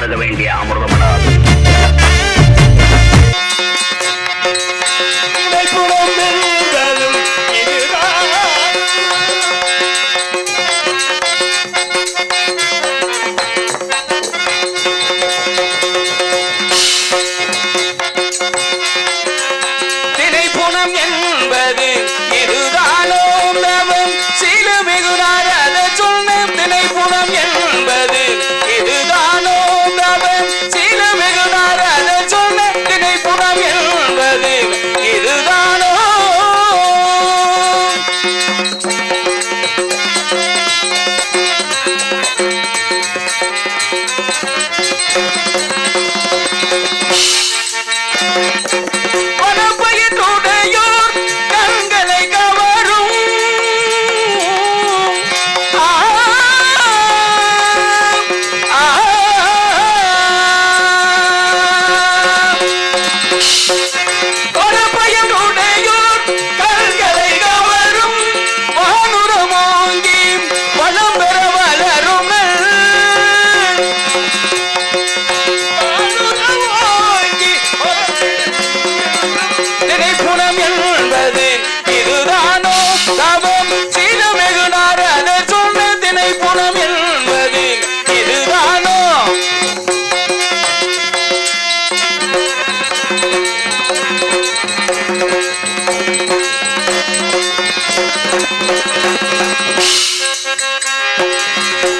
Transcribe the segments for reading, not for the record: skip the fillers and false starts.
பருக வேண்டிய அமிர்தமடாது.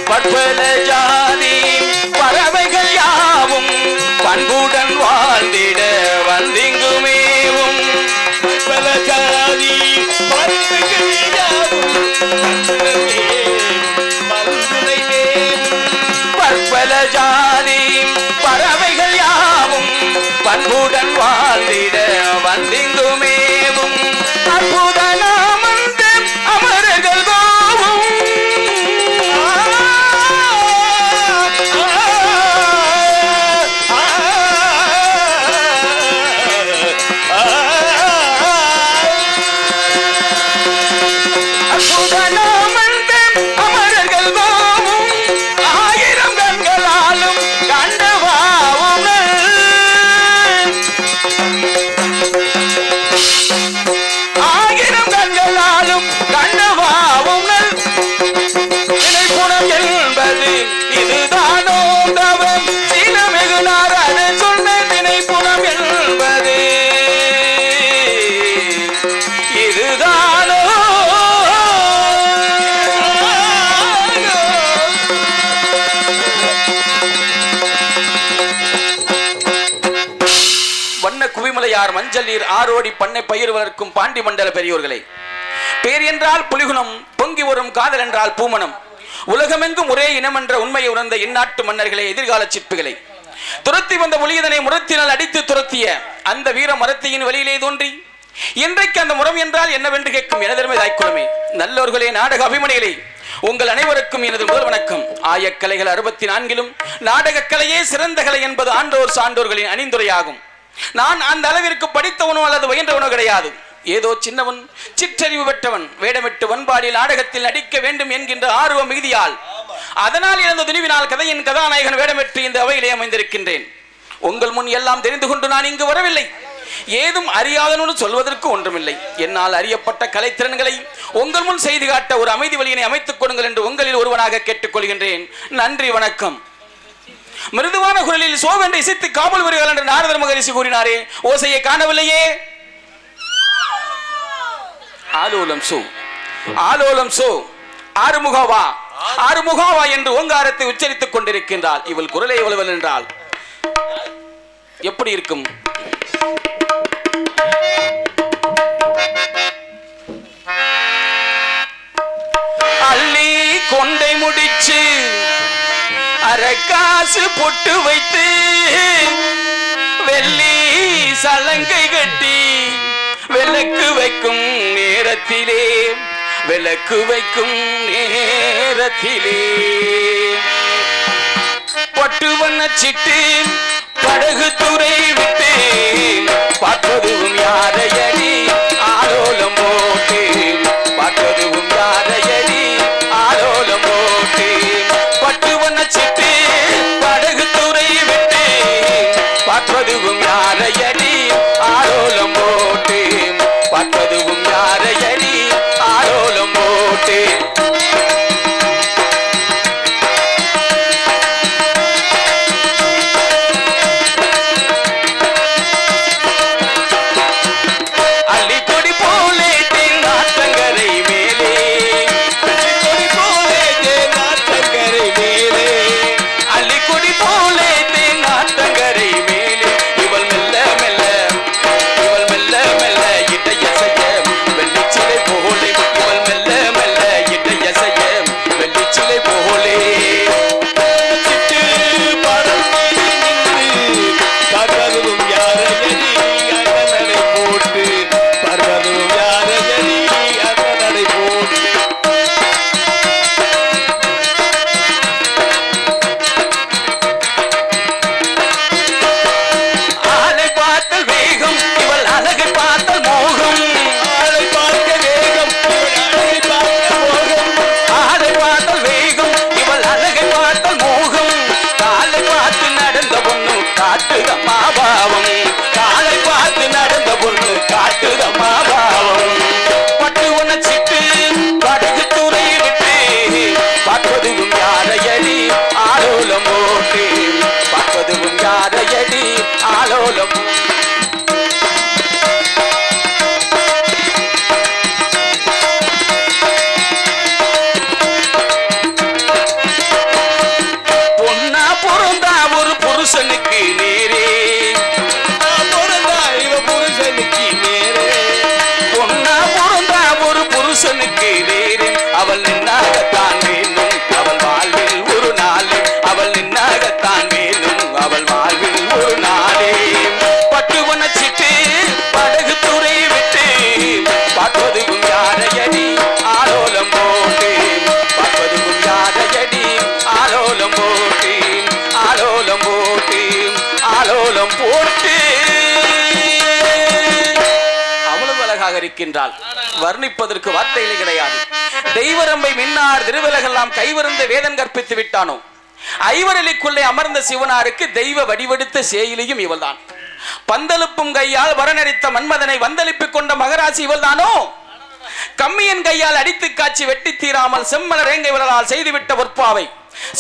பற்பல ஜாதி பறவைகள் யாவும் பண்புடன் வாழ்ந்திட வந்திங்குமேவும். பற்பல ஜாதி பறவைகள் யாவும் பற்பல ஜாதி பறவைகள் யாவும் பண்புடன் வாழ்ந்திட வந்திங்குமேவும். அற்புத நாமந்த அமரர்கள் கோவும் மஞ்சள் நீர் ஆரோடி பண்ணை பயிர் வளர்க்கும் பாண்டி மண்டல பெரியோர்களே, பேர் என்றால் புலிகுணம், பொங்கி வரும் காதல் என்றால் பூமணம், உலகமெங்கும் ஒரே இனம் என்ற உண்மையை உணர்ந்த இந்நாட்டு மன்னர்களே, எதிர்கால சிற்பிகளை, துரத்தி வந்த ஒளியதனை முரத்தினால் அடித்து துரத்திய அந்த வீர மரத்தியின் வழியிலே தோன்றி இன்றைக்கு அந்த முறம் என்றால் என்னவென்று கேட்கும் எனதருமை தாய்க்குளமே, நல்லோர்களே, நாடக அபிமனிகளே, உங்கள் அனைவருக்கும் எனது முதல் வணக்கம். ஆயக்கலைகள் 64லும் நாடகக்கலையே சிறந்த கலை என்பது ஆண்டோர் சான்றோர்களின் அணிந்துரையாகும். நான் அந்த அளவிற்கு படித்தவனோ அல்லது பயின்றவனோ கிடையாது. ஏதோ சின்னவன், சிற்றறிவு பெற்றவன், வேடமிட்டு வன்பாடியில் நாடகத்தில் நடிக்க வேண்டும் என்கின்ற ஆர்வம் மிகுதியால், அதனால் இழந்த துணிவினால் கதையின் கதாநாயகன் வேடமிட்டு இந்த அவையிலே அமைந்திருக்கின்றேன். உங்கள் முன் எல்லாம் தெரிந்து கொண்டு நான் இங்கு வரவில்லை. ஏதும் அறியாதனு சொல்வதற்கு ஒன்றுமில்லை. என்னால் அறியப்பட்ட கலைத்திறன்களை உங்கள் முன் செய்து காட்ட ஒரு அமைதி வழியினை அமைத்துக் கொடுங்கள் என்று உங்களில் ஒருவனாக கேட்டுக்கொள்கின்றேன். நன்றி, வணக்கம். மிருதுவான குரலில் சோவென்று இசைத்து காவல் வருகிறார் என்று நாரதர் மகரிஷி கூறினாரே, ஓசையை காணவில்லையே. ஆலோலம் சோ, ஆலோலம் சோ, ஆறுமுகவா, ஆறுமுகவா என்று ஓங்காரத்தை உச்சரித்துக் கொண்டிருக்கின்றாள். இவள் குரலை எவ்வளவு என்றால் எப்படி இருக்கும்? அள்ளி கொண்டை முடிச்சு அரக்காசு பொட்டு வைத்து வெள்ளி சலங்கை கட்டி விளக்கு வைக்கும் நேரத்திலே, விளக்கு வைக்கும் நேரத்திலே பட்டு வண்ணச்சிட்டு படகு துறை விட்டு பார்ப்பதும் யாரையடி ஆலோலம் போட்டு, பார்ப்பதும் யாரையடி ஆலோலம் போட்டு பட்டு வண்ணச்சிட்டு படகு துறை இருக்கின்றாள். வர்ணிப்பதற்கு வார்த்தைகளே கிடையாது. தெய்வரம்பை மின்னார் திருவிலகெல்லாம் கைவருந்த வேதன் கற்பித்து விட்டானோ, ஐவரலிக்குள்ளே அமர்ந்த சிவனாருக்கு தெய்வ வடிவெடுத்த சேயிலையும் இவள்தான். பந்தலுப்பும் கையால் வரனடித்த மன்மதனை வந்தளிப்பிக் கொண்ட மகராசி இவள்தானோ. கம்மியன் கையால் அடித்து காட்சி வெட்டி தீராமல் செம்மலரேங்கை விரலால் செய்துவிட்ட பொற்பாவை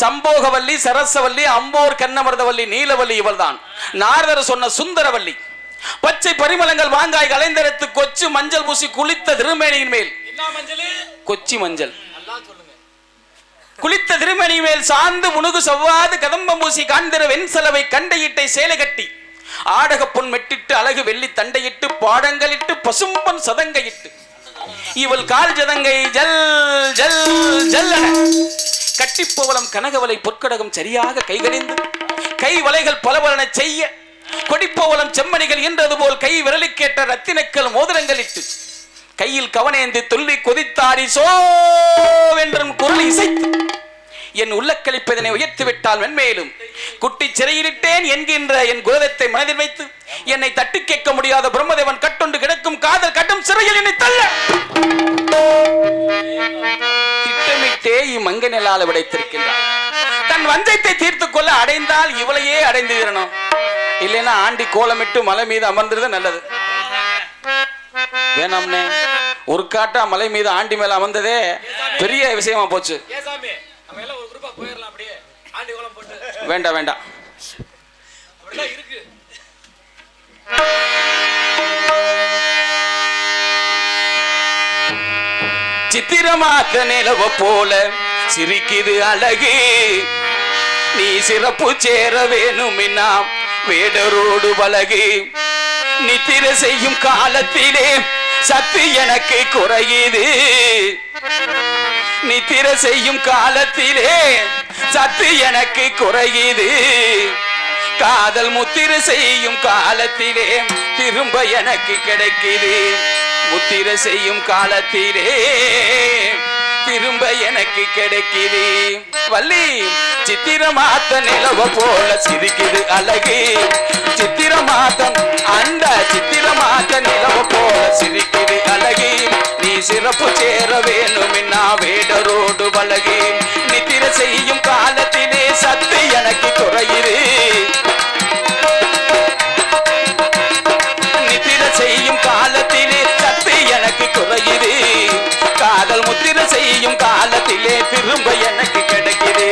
சம்போகவல்லி, சரசவல்லி, அம்போர், கண்ணமர்தவல்லி, நீலவல்லி இவள்தான். நாரதர் சொன்ன சுந்தரவல்லி. பச்சை பரிமளங்கள் வாங்காய் கலைந்தெடுத்து கொச்சு மஞ்சள் பூசி குளித்த திருமேனியின் மேல், கொச்சி மஞ்சள் குளித்த திருமேனியின் மேல் சார்ந்து முனுகு செவ்வாது கதம்பம் பூசி காண்கிற வெண்சலவை கண்டையிட்டை சேலை கட்டி ஆடக பொன் மெட்டிட்டு அழகு வெள்ளி தண்டையிட்டு பாடங்களிட்டு பசும்பன் சதங்கையிட்டு இவள் கால் ஜதங்கை ஜல் ஜல் ஜல் கட்டிப்போவலம் கனகவலை பொற்கடகம் சரியாக கைகணிந்து கை வலைகள் பலபலன செய்ய கொடிப்போவலம் செம்மணிகள் என்றது போல் கை விரலுக்கேற்ற ரத்தினக்கல் மோதிரங்கள் இட்டு கையில் கவனேந்தி துள்ளி கொதித்தாடி சோவென்றும் குரல் இசைத்து என் உள்ள கழிப்பதனை உயர்த்தி விட்டால் மென்மேலும் குட்டி சிறையிலிட்டேன் என்கின்ற என் குலதத்தை மனதில் வைத்து என்னை தட்டி கேட்க முடியாத பிரம்மதேவன் கட்டுண்டு கிடக்கும் காதல் கட்டும் சிறையில் என்னை தள்ள திட்டமிட்டே இம்மங்க நிலால விடைத்திருக்கின்றார். தன் வஞ்சத்தை தீர்த்து கொள்ள அடைந்தால் இவளையே அடைந்துவிடணும், இல்லைன்னா ஆண்டி கோலமிட்டு மலை மீது அமர்ந்துருது நல்லது. வேணாம்னே, ஒரு காட்டா மலை மீது ஆண்டி மேல அமர்ந்ததே பெரிய விஷயமா போச்சு. வேண்டாம் வேண்டாம். சித்திரமாத்த நிலவ போல சிரிக்குது அழகு, நீ சிறப்பு சேர வேணுமின்னா வேடரோடு பழகு. நித்திர செய்யும் காலத்திலே சத்து எனக்கு குறையுது, நித்திர செய்யும் காலத்திலே சத்து எனக்கு குறையுது. காதல் முத்திர செய்யும் காலத்திலே திரும்ப எனக்கு கிடைக்குது, முத்திர செய்யும் காலத்திலே திரும்ப எனக்கு கிடைக்குது. வள்ளி சித்திரமாத்த நிலவ போல சிரிக்குது அழகு, சித்திரமாத்தம் அந்த சித்திரமாத்த நிலவ போல சிரிக்குது அழகு. நீ சிறப்பு சேர வேணுமின்னா வேடரோடு பழகு. நித்திர செய்யும் காலத்திலே சத்து எனக்கு குறையுது, நித்திர செய்யும் காலத்திலே சத்து எனக்கு குறையுது. காதல் முத்திர செய்யும் காலத்திலே திரும்ப எனக்கு கிடைக்குது.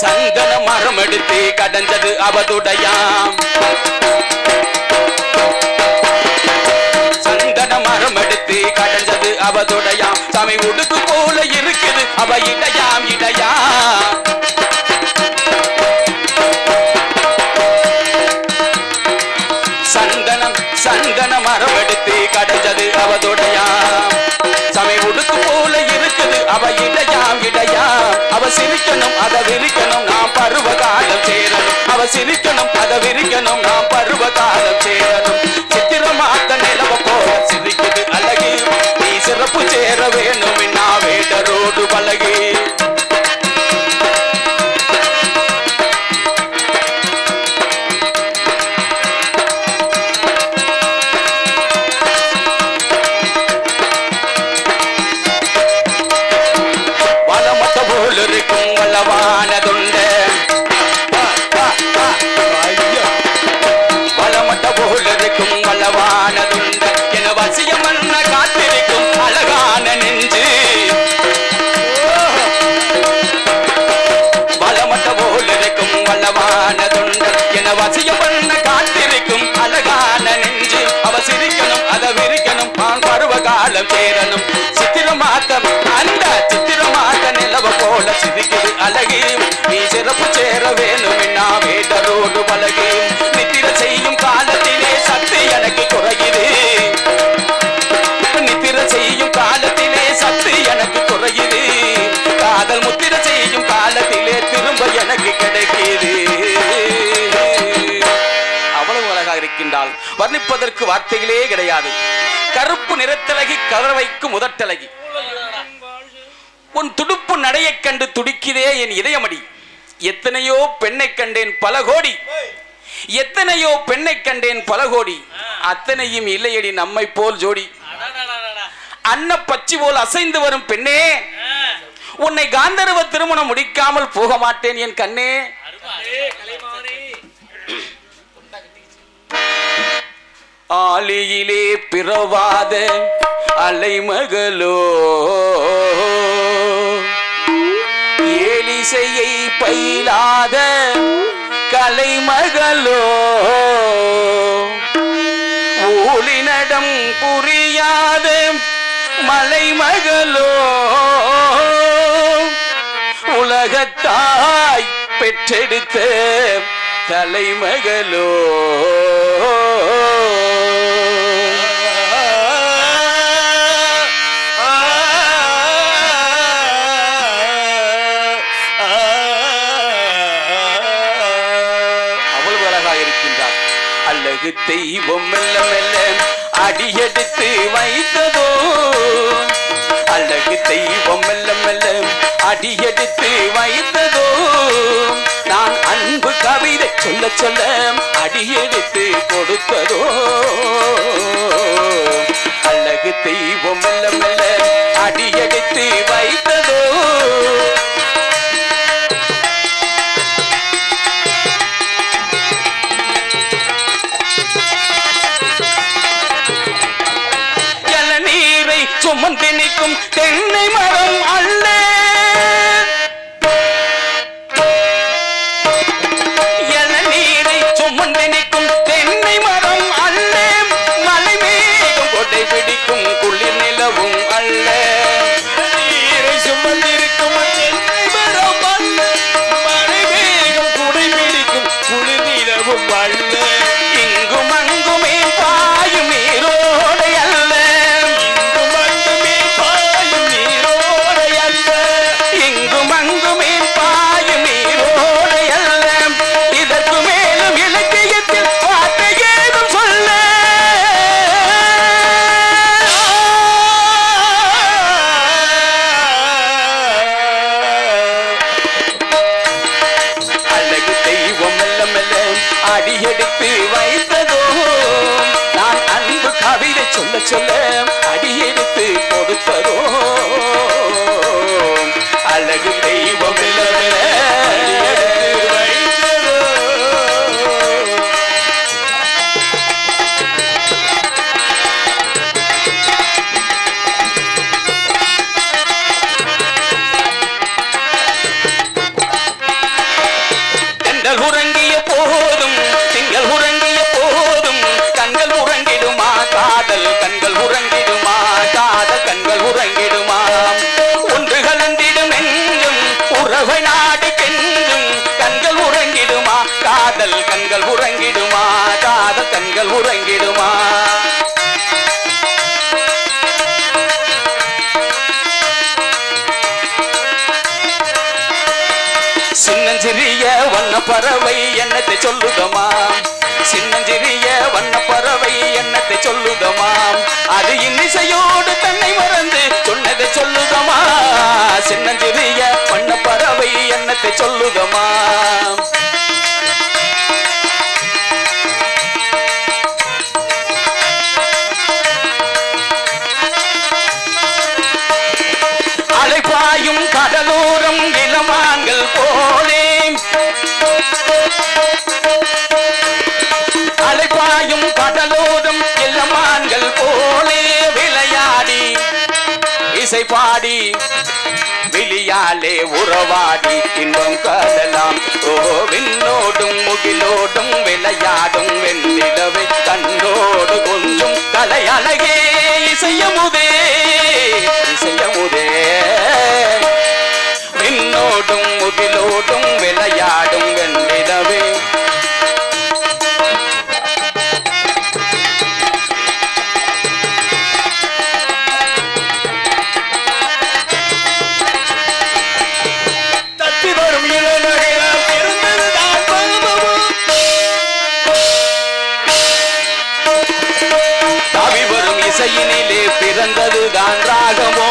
சந்தன மரம் எடுத்து கடந்தது அவதுடையாம், சந்தன மரம் எடுத்து கடந்தது அவதுடையாம். சாமி உடுக்கு போல இருக்குது அவ இடையாம் இடையாம். சந்தனம் சந்தன மரம் எடுத்து கடந்தது அவதுடையாம். சாமி உடுக்கு போல இருக்குது அவ இடையாம் இடையாம். அவ சிரிக்கணும் அத விரிக்கணும் நாம் பருவ காலம் சேரணும், அவ சிரிக்கணும் அத விரிக்கணும் நாம் பருவ காலம் சேரணும். சித்திரமாத்த நிலவ போல சிரிக்குது அழகு, நீ சிறப்பு சேர வேணும் வேடரோடு பழகு. வளமட்ட போல் இருக்கும் வளவானதுண்ட, வளமட்ட போல் இருக்கும் வளவானதுண்ட என வசியம் என்ன காத்திருக்கும் அழகான நெஞ்சு. வளமட்ட போல் இருக்கும் வளவானதுண்ட என வசியம் பண்ண காத்திருக்கும் அழகான நெஞ்சு. அவ சிரிக்கணும் அத விரிக்கணும் நான் பருவ காலம் சேரணும். சித்திரமாத்தம் அந்த சித்திரமாத்த நிலவ போல சிரிக்குது அழகு, நீ சிறப்பு சேர வேணுமின்னா வேடரோடு பழகு. நித்திர செய்யும் காலத்திலே சத்து எனக்கு குறையுது, நித்திர செய்யும் காலத்திலே சத்து எனக்கு குறையுது. காதல் முத்திர செய்யும் காலத்திலே திரும்ப எனக்கு கிடைக்குது. அவ்வளவு அழகாக இருக்கின்றாள், வர்ணிப்பதற்கு வார்த்தைகளே கிடையாது. கருப்பு நிறத்தழகி கவர்வைக்கு முதட்டழகி, உன் துடுப்பு நடையைக் கண்டு துடிக்குதே என் இதயமடி. எத்தனையோ பெண்ணை கண்டேன் பல கோடி, எத்தனையோ பெண்ணை கண்டேன் பல கோடி, அத்தனையும் இல்லையடி நம்மை போல் ஜோடி. அன்ன பச்சி போல் அசைந்து வரும் பெண்ணே, உன்னை காந்தர்வ திருமணம் முடிக்காமல் போக மாட்டேன் என் கண்ணே. ஆலியிலே பிறவாத அலைமகளோ, ஏலிசையை பயிலாத கலைமகளோ, ஊழினடம் புரியாத மலைமகளோ, உலகத்தாய் பெற்றெடுத்த தலைமகளோ. அவ்வளவு அழகாக இருக்கின்றார். அழகு தெய்வம் மெல்ல மெல்ல அடியெடுத்து வைத்ததோ, அழகு தெய்வம் மெல்ல மெல்ல அடியெடுத்து வைத்ததோ, நான் அன்பு கவிதை சொல்ல சொல்ல அடியெடுத்து கொடுத்ததோ. அழகு தெய்வம் மெல்ல மெல்ல அடியெடுத்து வைத்ததோ. இளநீரை சுமந்து நிற்கும் தென்னை மரம் அல்ல, இளநீரை சுமந்து நிற்கும் தென்னை மரம் அல்ல, மலை மேகம் கொடை பிடிக்கும் குளிர் நிலவும் அல்ல. நீரை சுமந்திருக்கும் தென்னை மரம் அல்ல, மலை மேகம் கொடை பிடிக்கும் குளிர் நிலவும் அல்ல. இங்கும் அங்குமே பாயும் நீரோடை அல்ல, இங்கும் அங்குமே பாயும் நீரோடை அல்ல, இங்கும் அங்குமே பாயும் நீரோடை அல்ல. இதற்கு மேலும் இலக்கியத்தில் வார்த்தை ஏதும் சொல்ல. அழகு தெய்வம் மெல்ல மெல்ல அடியெடுத்து வைத்ததோ, நான் அன்பு கவிதை சொல்ல சொல்ல அடியெடுத்து கொடுத்ததோ. அழகு தெய்வம் மெல்ல மெல்ல அடியெடுத்து வைத்ததோ. கண்கள் உறங்கிய போதும் திங்கள் உறங்கிய போதும் கண்கள் உறங்கிடுமா காதல், கண்கள் உறங்கிடுமா காதல், கண்கள் உறங்கிடுமா. ஒன்று கலந்திடும் எங்கும் உறவை நாடு கெஞ்சும் கண்கள் உறங்கிடுமா காதல், கண்கள் உறங்கிடுமா காதல், கண்கள் உறங்கிடுமா. சின்னஞ்சிறிய வண்ண பறவை என்னத்தை சொல்லுதமா, சின்னஞ்சிறிய வண்ண பறவை என்னத்தை சொல்லுதமா, அது இன்னிசையோடு தன்னை மறந்து சொன்னதை சொல்லுதமா. சின்னஞ்சிறிய வண்ண பறவை என்னத்தை சொல்லுதமா. அலைபாயும் கடலோரம் இளமான்கள் போலே, அலைபாயும் கடலோரம் இளமான்கள் போலே விளையாடி இசை பாடி விழியாலே உறவாடி இன்பம் காணலாம். ஓ விண்ணோடும் முகிலோடும் விளையாடும் வெண்ணிலவை கண்ணோடு கொஞ்சம் கலை அழகே இசையமுதே, இசையமுதே. விண்ணோடும் முகிலோடும் விளையாடும் வெண்ணிலவே. தத்தி வரும் இளநகையால் பிறந்ததுதான் பருவமும், தாவி வரும் இசையினிலே பிறந்ததுதான் ராகமோ.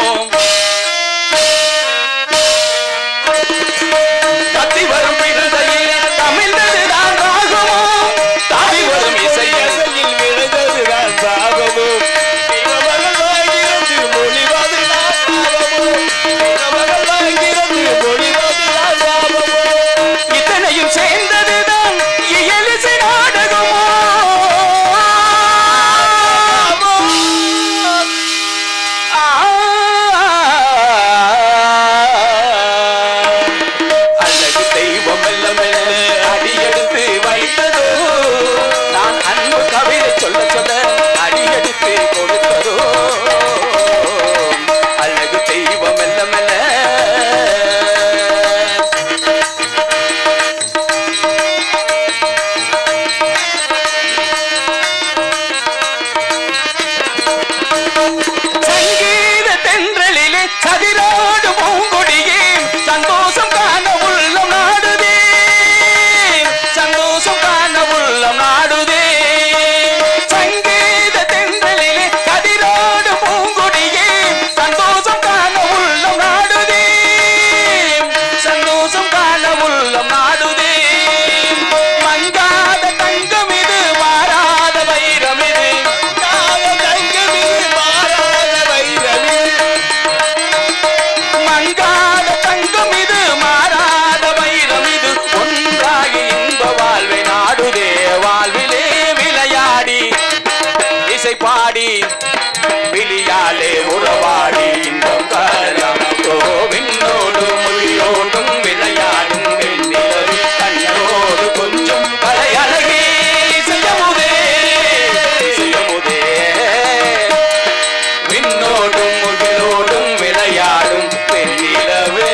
உறவாடி விழியாலே உறவாடி இன்பம் காணலாம் விண்ணோடு மொழியோடும் விளையாடும் வெண்ணிலவு கண்ணோடு கொஞ்சம் கலையழகே செய்யமுதே செய்யமுதே விண்ணோடும் முகிலோடும் விளையாடும் வெண்ணிலவே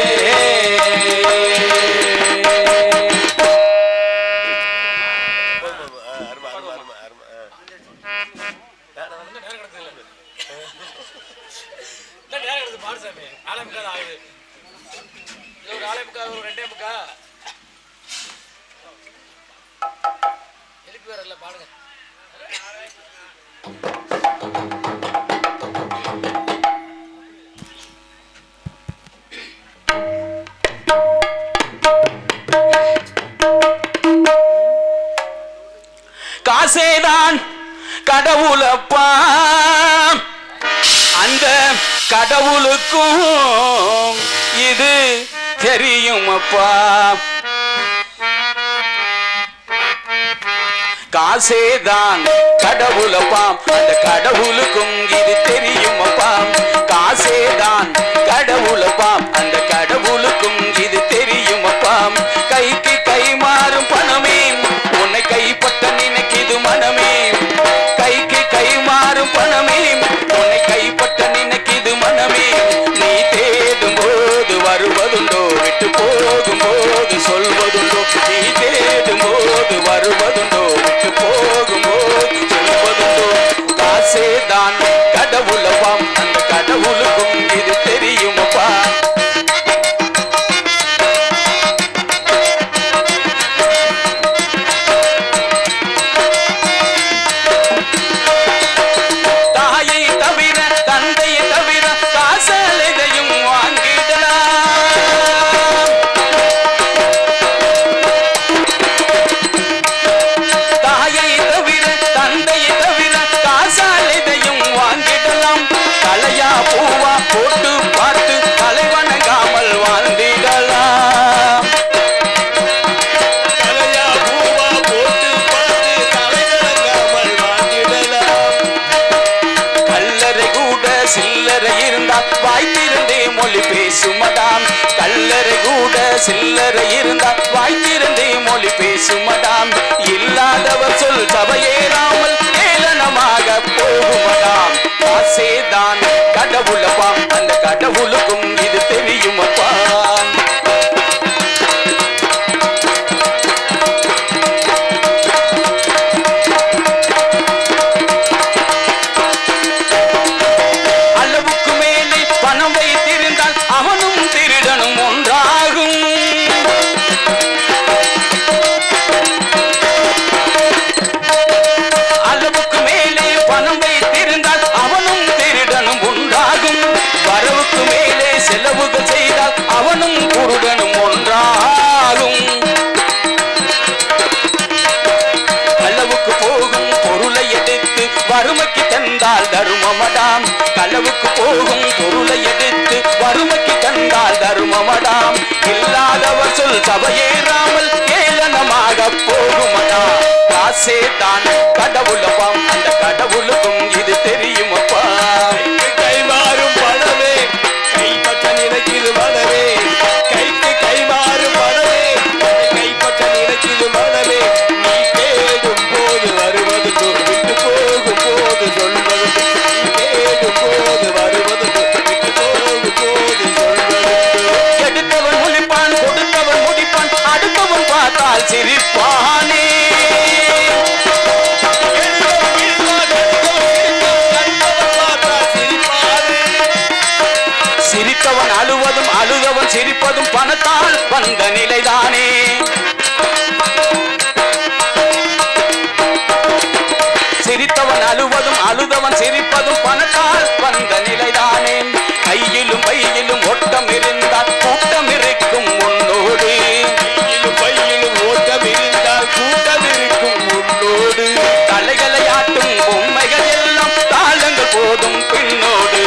காசேதான் கடவுளப்பா அந்த கடவுளுக்கும் இது தெரியும் அப்பா காசேதான் கடவுளப்பாம் அந்த கடவுளுக்கும் இது தெரியும் அப்பாம் காசேதான் கடவுளப்பாம் அந்த கடவுளுக்கும் இது தெரியும் அப்பாம் கைக்கு கை மாறும் பணமே உன்னை கைப்பற்ற நினைக்கிது மனமே கைக்கு கை மாறும் பணமே உன்னை கைப்பற்ற நினைக்கிது மனமே நீ தேடும் போது வருவதுண்டோ விட்டு போகும் போது சொல்வதுண்டோ நீ தேடும் போது வருவதுண்டோ விட்டு போகும் போது சொல்வதுண்டோ காசேதான் கடவுளப்பாம் அந்த கடவுளுக்கும் இது தெரியுமப்பா மொழி பேசுமடாம் கல்லறை கூட சில்லறை இருந்தால் வாய்த்திருந்தே மொழி பேசுமடாம் இல்லாதவர் சொல் சபையேறாமல் ஏளனமாக போகுமடாம் காசேதான் கடவுளப்பாம் அந்த கடவுளுக்கும் இது தெரியுமப்பா அவனும் குருடனும் ஒன்றாகும் அளவுக்கு போகும் பொருளை எடுத்து வறுமைக்கு தந்தால் தருமமடாம் களவுக்கு போகும் பொருளை எடுத்து வறுமைக்கு தந்தால் தருமமடாம் இல்லாதவர் சொல் சபையேறாமல் ஏளனமாக போகுமடாம் காசேதான் கடவுளப்பாம் அந்த கடவுளுக்கும் இது தெரியுமப்பா கைமாறும் பணமே கைப்பற்ற நினைக்கிது மனமே கைக்கு கைமாறும் பணமே கைப்பற்ற நினைக்கிது மனமே நீ தேடும் போது வருவது விட்டு போகும் போது சொல்வது நீ தேடும் போது வருவது விட்டு போகும் போது சொல்வது எடுத்தவன் ஒழிப்பான் கொடுத்தவன் முடிப்பான் அடுத்தவன் பார்த்தால் சிரிப்பானே சிரித்தவன் அழுவதும் அழுதவன் சிரிப்பதும் பணத்தால் வந்த நிலைதானே சிரித்தவன் அழுவதும் அழுதவன் சிரிப்பதும் பணத்தால் வந்த நிலைதானே கையிலும் பையிலும் ஓட்டம் இருந்தால் கூட்டம் இருக்கும் உன்னோடு கையிலும் பையிலும் ஓட்டம் இருந்தால் கூட்டம் இருக்கும் உன்னோடு தலைகளை ஆட்டும் பொம்மைகள் எல்லாம் தாளங்கள் போதும் பின்னோடு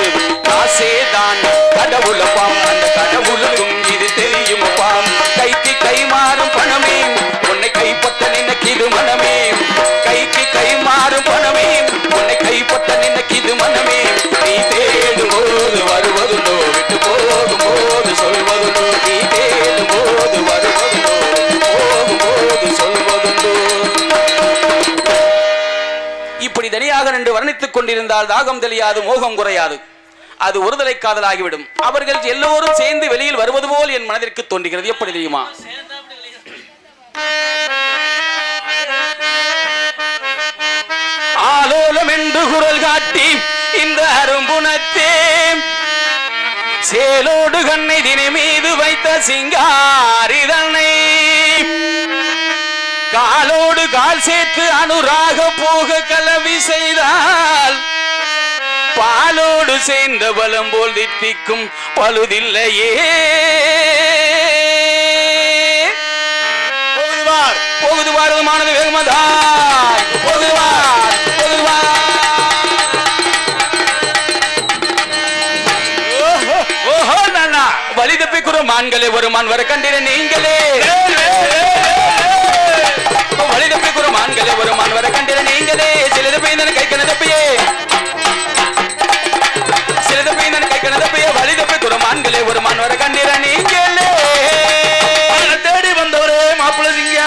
காசேதான் கடவுளப்பாம் அந்த கடவுளுக்கும் இது தெரியுமப்பாம் கைக்கு கை மாறும் பணமே உன்னை கைப்பற்ற நினைக்கிது மனமே கைக்கு கை மாறும் பணமே உன்னை கைப்பற்ற நினைக்க கொண்டிருந்தால் தாகம் தெளியாது, மோகம் குறையாது, அது ஒருதலை காதலாகிவிடும். அவர்கள் எல்லோரும் சேர்ந்து வெளியில் வருவது போல் என் மனதிற்கு தோன்றுகிறது. எப்படி தெரியுமா? ஆலோலம் என்று குரல் காட்டி இந்த அரும்புணத்தே சேலோடு கண்ணை தினை மீது வைத்த சிங்காரிதனை காலோடு கால் சேர்த்து அனுராக போக கலவி செய்தால் பாலோடு சேர்ந்த பலம் போல் தித்திக்கும் பழுதில்லையே. போகுது பாரதமானது வேகமதாய் போகுதுவார் போகுதுவார். ஓஹோ நானா வழி தப்பிக்குற மான்களே வருமான் வர கண்டிர நீங்களே வழி தப்பிக்குற மான்களே வருமான் வர கண்டிர நீங்களே சிலது பெய்தன கை கணதப்பையே சிலது பெய்தன கை கணதப்பையே வழி தப்பிக்குற மான்களே வருமான் வர கண்டிர நீங்களே தேடி வந்தவரே மாப்பிள சிங்கா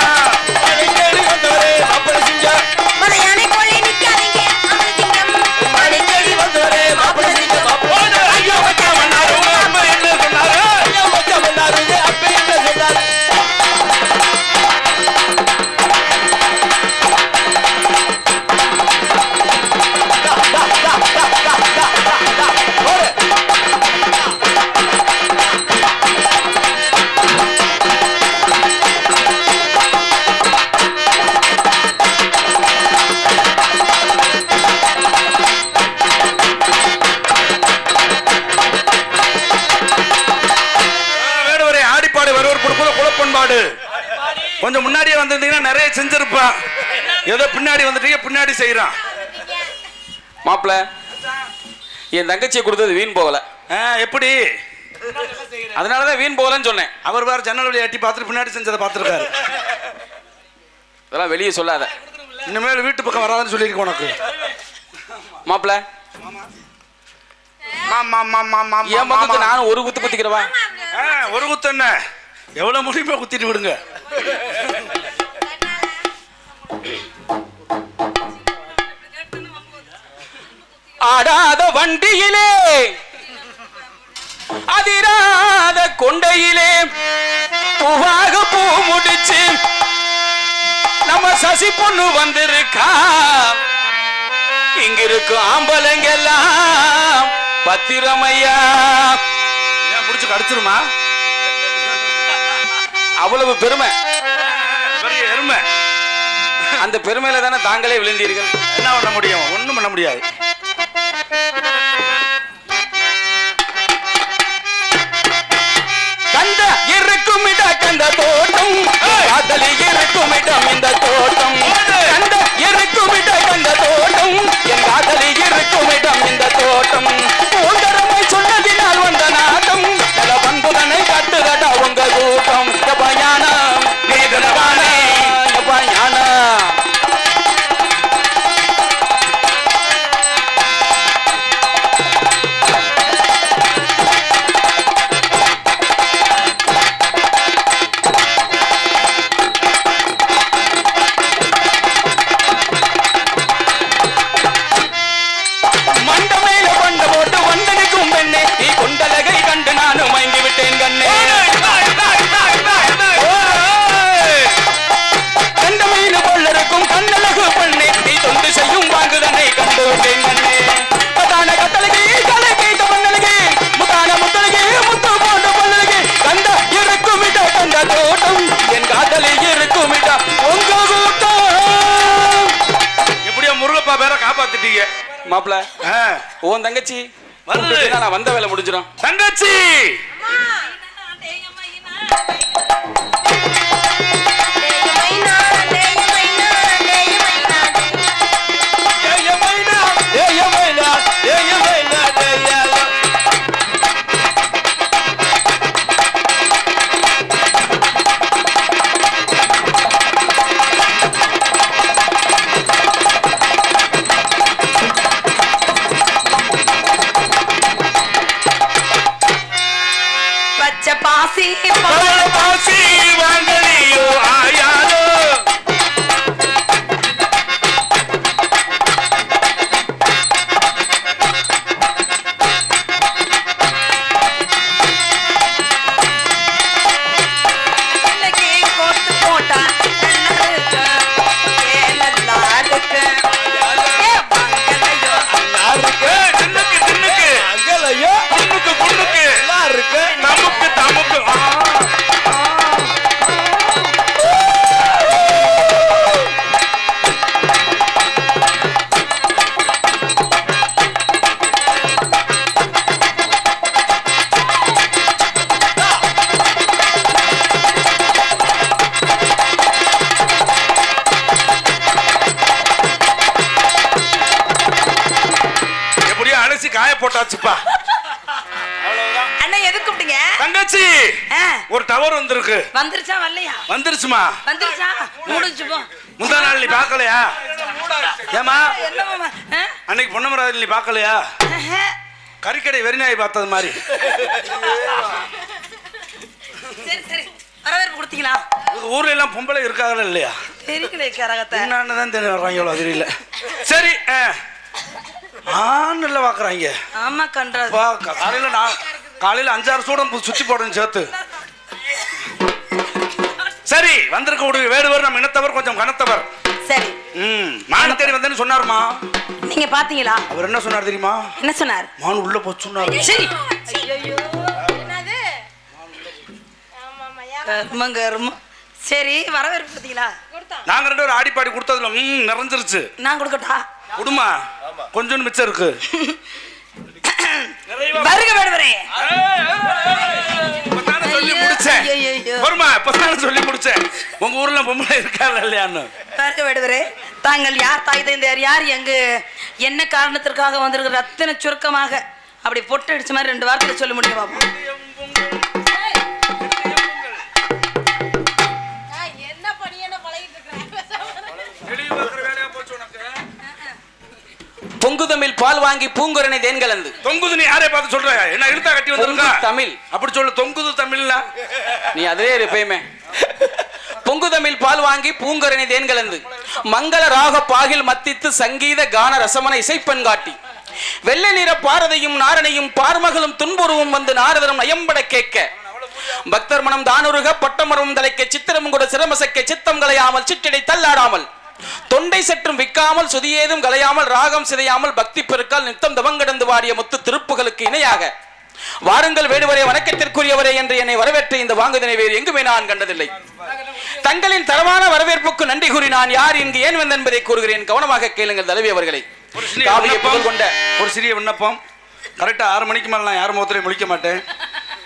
தேடி வந்தவரே மாப்பிள சிங்கா மலையானை கோழி நிக்காதீங்க மலை தேடி வந்தவரே மாப்பிள சிங்கா மாப்பிள ஐயோ மச்சா மன்னாரு அம்மா என்ன சொன்னாரு ஐயோ மச்சா மன்னாரு அப்ப என்ன சொன்னாரு கொஞ்சம் முன்னாடியே வந்திருந்தீங்கன்னா நிறைய செஞ்சிருப்பான். ஏதோ பின்னாடி வந்துட்டீங்க, பின்னாடி செய்யறான். மாப்பிள்ள என் தங்கச்சியை கொடுத்தது வீண் போகல. எப்படி? அதனாலதான் வீண் போகலன்னு சொன்னேன். அவர் வேற ஜன்னல் வழியை எட்டி பார்த்துட்டு பின்னாடி செஞ்சதை பார்த்துருக்காரு. அதெல்லாம் வெளியே சொல்லாத, இனிமேல் வீட்டு பக்கம் வராதுன்னு சொல்லியிருக்கேன் உனக்கு. மாப்பிள்ள என் பக்கத்துக்கு நானும் ஒரு குத்து குத்திக்கிறவா. ஒரு குத்து என்ன, எவ்வளவு முடியுமோ குத்திட்டு விடுங்க. ஆடாத வண்டியிலே அதிராத கொண்டையிலே பூவாக பூ முடிச்சு நம்ம சசி பொண்ணு வந்திருக்கா. இங்க இருக்கும் ஆம்பளைங்கெல்லாம் பத்திரமையா. ஏன் புடிச்சு கடிச்சிருமா? அவ்வளவு பெருமை, பெரிய எருமை. அந்த பெருமையில தானே தாங்களே விழுந்தீர்கள். என்ன பண்ண முடியும்? ஒண்ணும் பண்ண முடியாது. கண்ட இருக்கும் இடம் கண்ட தோட்டம், காதலி இருக்கும் இடம் இந்த தோட்டம். கண்ட இருக்கும் இடம் கண்ட தோட்டம், என் காதலி இருக்கும் இடம் இந்த தோட்டம். உங்கரமை சொன்னதினால் வந்த நாட்டம், நல பண்புதனை கட்டுதடா உங்க கூட்டம். ஞானம் நீதனவானே ஞானம். மண்டமேல பண்ட போட்டு வந்தனுக்கும் பெண்ணே, நீ கொண்டலகை கண்டு நானும் மயங்கி விட்டேன் கண்ணே. கண்டமீனு கொள்ளருக்கும் கண்ணழகு பெண்ணே, நீ தொண்டு செய்யும் வாங்குதனை கண்டு விட்டேன் கண்ணே. பதான கட்டழகி கலகை தவண்ணழகி முத்தான முத்தழகி முத்து போன்ற பொண்ணழகி. கண்ட இருக்கும் இட கண்ட தோட்டம், என் காதலி இருக்கும் இட உங்க கூட்டம். எப்படியோ முருகப்பா பேரை காப்பாத்திட்டீங்க மாப்பிள்ள. உன் தங்கச்சி நான் வந்த வேலை முடிஞ்சிடும். தங்கச்சி பாசி பாசி வாங்கலியோ ஆயாலோ. போட்டாச்சுப்பா. அண்ணன் எதுக்கு கூப்பிட்டீங்க? தங்கச்சி ஒரு டவர் வந்திருக்கு. வந்துருச்சா வரலையா? வந்துருச்சுமா. வந்துருச்சா? முடிஞ்சு போ. முந்தா நாள் நீ பார்க்கலையா? ஏமா என்ன மாமா? அன்னைக்கு பொன்னமராவதி நீ பார்க்கலையா? கறிக்கடை வெறிநாய் பார்த்தது மாதிரி. சரி சரி வரவேற்பு கொடுத்தீங்களா? ஊர்ல எல்லாம் பொம்பளை இருக்காங்களா இல்லையா? தெரியல கரகத்தை என்னன்னு தெரிய வர்றாங்களோ தெரியல. சரி ஆண்ல பாக்குறாங்க. ஆமா கண்டா காலையில 5-6 சூடம் சுத்தி போடணும் சேர்த்து. சரி வந்திருக்க விடு. வேடுவர் நம்ம இனத்தவர் கொஞ்சம் கனத்தவர். சரி மான் தேடி வந்தேன்னு சொன்னாருமா. நீங்க பாத்தீங்களா? அவர் என்ன சொன்னார் தெரியுமா? என்ன சொன்னார்? மான் உள்ள போச்சு சொன்னாரு. சரி ஐயோ என்னது? கர்மம் கர்மம். சரி வரவேற்பு கொடுத்தீங்களா? நாங்க 2 பேரும் ஆடி பாடி கொடுத்ததுல நிறைஞ்சிருச்சு. நான் கொடுக்கட்டா? குடுமா கொஞ்சம் மிச்சம் இருக்கு. வருக வேடுவரே. சொல்லி முடிச்சேன். வருமா இப்பதான் சொல்லி முடிச்சேன். உங்க ஊர்ல பொம்பளை இருக்காங்க இல்லையான்னு. வருக வேடுவரே. தாங்கள் யார்? தாய் தந்தையார் யார்? எங்கு என்ன காரணத்திற்காக வந்திருக்கிற அத்தனை சுருக்கமாக அப்படி பொட்டு அடிச்ச மாதிரி 2 வார்த்தையில சொல்ல முடியும் பாப்போம். பொங்கு தமிழ் பால் வாங்கி பூங்குரணை தேன் கலந்து. தொங்குது நீ யாரை பார்த்து சொல்ற? என்ன இழுத்தா கட்டி வந்திருக்கா? தமிழ் அப்படி சொல்லு. தொங்குது தமிழ்னா நீ அதே எப்பயுமே. பொங்கு தமிழ் பால் வாங்கி பூங்குரணை தேன் கலந்து மங்கள ராக பாகில் மத்தித்து சங்கீத கான ரசமன இசைப்பெண் காட்டி வெள்ளை நிற பாரதையும் நாரணையும் பார்மகளும் துன்புருவும் வந்து நாரதரும் நயம்பட கேட்க பக்தர் மனம் தானுருக பட்டமரமும் தலைக்க சித்திரமும் கூட சிரமசக்க சித்தம் கலையாமல் சிற்றடை தள்ளாடாமல் தொண்டை சற்றும் விக்காமல் சுதியேதும் கலையாமல் ராகம் சிதையாமல் பக்தி பெருக்கால் நித்தம் தவங்கடந்து வாடிய முத்து திருப்புகளுக்கு இணையாக வாருங்கள் வேடுவரே வணக்கத்திற்குரியவரே என்று என்னை வரவேற்ற இந்த வாங்குதனை வேறு எங்குமே நான் கண்டதில்லை. தங்களின் தரமான வரவேற்புக்கு நன்றி கூறி நான் யார் இங்கு ஏன் வந்த என்பதை கூறுகிறேன். கவனமாக கேளுங்கள் தலைவி அவர்களை. கொண்ட ஒரு சிறிய விண்ணப்பம். கரெக்டா 6 மணிக்கு மேல நான் யாரும் முகத்திலே முழிக்க மாட்டேன்.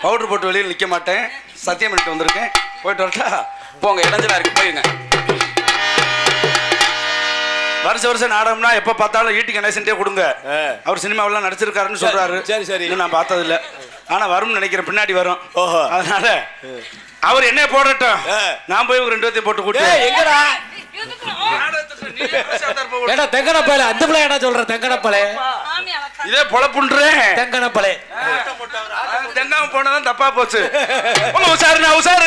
பவுடர் போட்டு வெளியில் நிற்க மாட்டேன். சத்தியம் பண்ணிட்டு வந்திருக்கேன். போயிட்டு வரட்டா? போங்க, இடைஞ்சலா இருக்கு, போயிருங்க. வருஷம் நாடகம்னா எப்ப பார்த்தாலும் ஈட்டி கணேசன்டே கொடுங்க. அவர் சினிமாவெல்லாம் நடிச்சிருக்காருன்னு சொல்றாரு. சரி சரி நான் பார்த்தது இல்ல. ஆனா வரும்னு நினைக்கிறேன். பின்னாடி வரும். அதனால அவர் என்ன போடட்டும். நான் போய் 2 பேர்த்தையும் போட்டு கூட்டு. எங்கடா ஏடா தெங்கனப்பளே? அந்த பிள்ளை ஏடா சொல்ற? தெங்கனப்பளே இதே பொழப்புன்றேன். தெங்கனப்பளே தெங்காம போனதான் தப்பா போச்சு. உசாரு